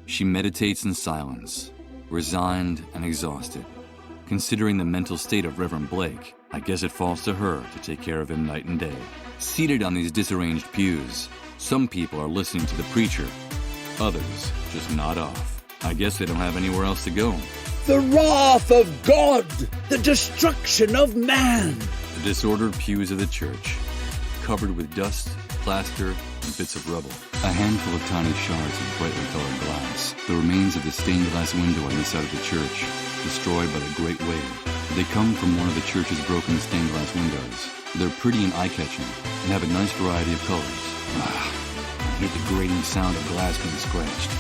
She meditates in silence, resigned and exhausted. Considering the mental state of Reverend Blake, I guess it falls to her to take care of him night and day. Seated on these disarranged pews, some people are listening to the preacher. Others just nod off. I guess they don't have anywhere else to go. The wrath of God! The destruction of man! The disordered pews of the church, covered with dust, plaster, and bits of rubble. A handful of tiny shards of brightly colored glass. The remains of the stained glass window on this side of the church, destroyed by the great wave. They come from one of the church's broken stained glass windows. They're pretty and eye-catching, and have a nice variety of colors. I hate the grating sound of glass being scratched.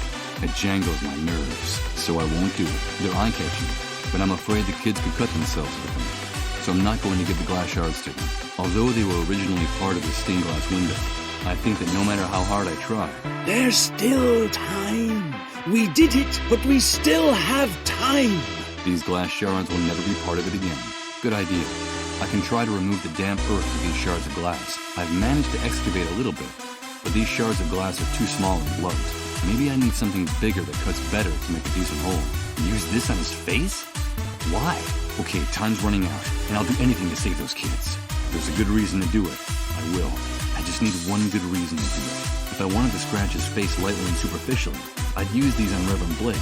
It jangles my nerves, so I won't do it. They're eye-catching, but I'm afraid the kids could cut themselves with them. So I'm not going to give the glass shards to them. Although they were originally part of the stained glass window, I think that no matter how hard I try... There's still time. We did it, but we still have time. These glass shards will never be part of it again. Good idea. I can try to remove the damp earth with these shards of glass. I've managed to excavate a little bit, but these shards of glass are too small and blunt. Maybe I need something bigger that cuts better to make a decent hole. Use this on his face? Why? Okay, time's running out, and I'll do anything to save those kids. If there's a good reason to do it, I will. I just need one good reason to do it. If I wanted to scratch his face lightly and superficially, I'd use these on Reverend Blake.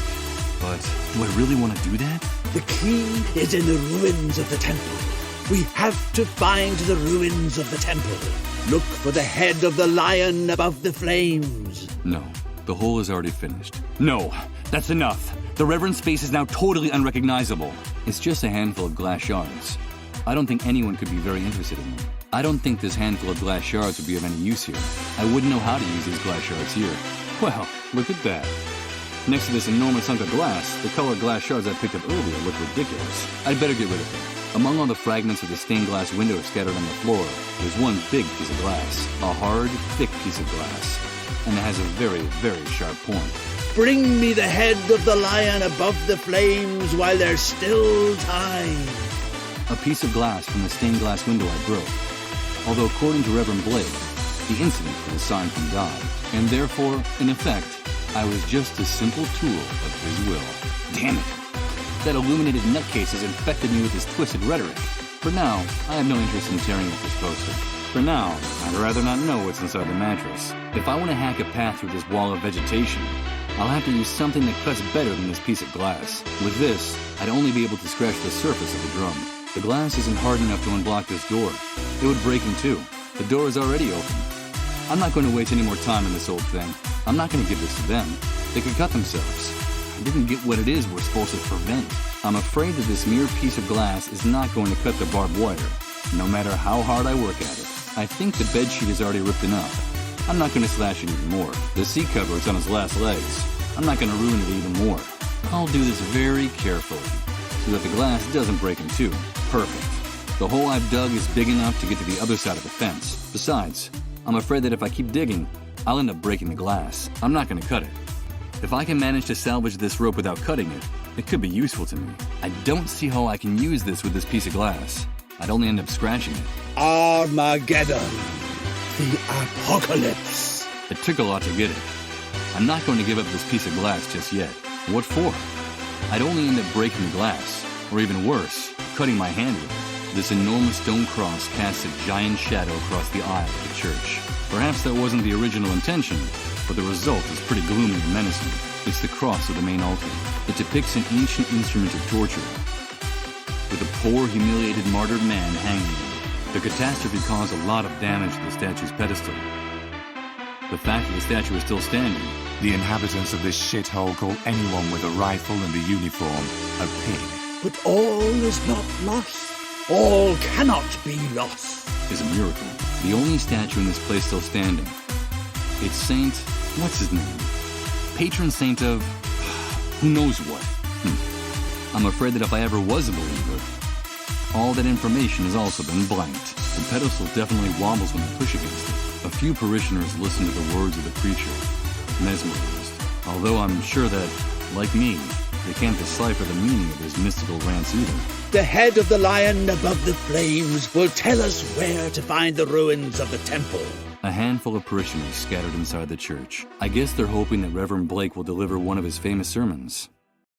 But do I really want to do that? The key is in the ruins of the temple. We have to find the ruins of the temple. Look for the head of the lion above the flames. No, the hole is already finished. No, that's enough. The Reverend's face is now totally unrecognizable. It's just a handful of glass shards. I don't think anyone could be very interested in them. I don't think this handful of glass shards would be of any use here. I wouldn't know how to use these glass shards here. Well, look at that. Next to this enormous hunk of glass, the colored glass shards I picked up earlier look ridiculous. I'd better get rid of them. Among all the fragments of the stained glass window scattered on the floor, there's one big piece of glass. A hard, thick piece of glass. And it has a very, very sharp point. Bring me the head of the lion above the flames while there's still time. A piece of glass from the stained glass window I broke. Although according to Reverend Blake, the incident was a sign from God, and therefore, in effect, I was just a simple tool of his will. Damn it! That illuminated nutcase has infected me with his twisted rhetoric. For now, I have no interest in tearing up this poster. For now, I'd rather not know what's inside the mattress. If I want to hack a path through this wall of vegetation, I'll have to use something that cuts better than this piece of glass. With this, I'd only be able to scratch the surface of the drum. The glass isn't hard enough to unblock this door. It would break in two. The door is already open. I'm not going to waste any more time in this old thing. I'm not going to give this to them. They could cut themselves. I didn't get what it is we're supposed to prevent. I'm afraid that this mere piece of glass is not going to cut the barbed wire, no matter how hard I work at it. I think the bedsheet is already ripped enough. I'm not going to slash it even more. The seat cover is on its last legs. I'm not going to ruin it even more. I'll do this very carefully, so that the glass doesn't break in two. Perfect. The hole I've dug is big enough to get to the other side of the fence. Besides, I'm afraid that if I keep digging, I'll end up breaking the glass. I'm not going to cut it. If I can manage to salvage this rope without cutting it, it could be useful to me. I don't see how I can use this with this piece of glass. I'd only end up scratching it. Armageddon. The apocalypse. It took a lot to get it. I'm not going to give up this piece of glass just yet. What for? I'd only end up breaking the glass, or even worse, cutting my hand with it. This enormous stone cross casts a giant shadow across the aisle of the church. Perhaps that wasn't the original intention, but the result is pretty gloomy and menacing. It's the cross of the main altar. It depicts an ancient instrument of torture, with a poor, humiliated, martyred man hanging there. The catastrophe caused a lot of damage to the statue's pedestal. The fact that the statue is still standing. The inhabitants of this shithole call anyone with a rifle and a uniform a pig. But all is not lost. All cannot be lost. Is a miracle. The only statue in this place still standing. It's Saint... what's his name? Patron saint of... who knows what. I'm afraid that if I ever was a believer, all that information has also been blanked. The pedestal definitely wobbles when I push against it. A few parishioners listen to the words of the preacher, mesmerized. Although I'm sure that, like me, they can't decipher the meaning of his mystical rants either. The head of the lion above the flames will tell us where to find the ruins of the temple. A handful of parishioners scattered inside the church. I guess they're hoping that Reverend Blake will deliver one of his famous sermons.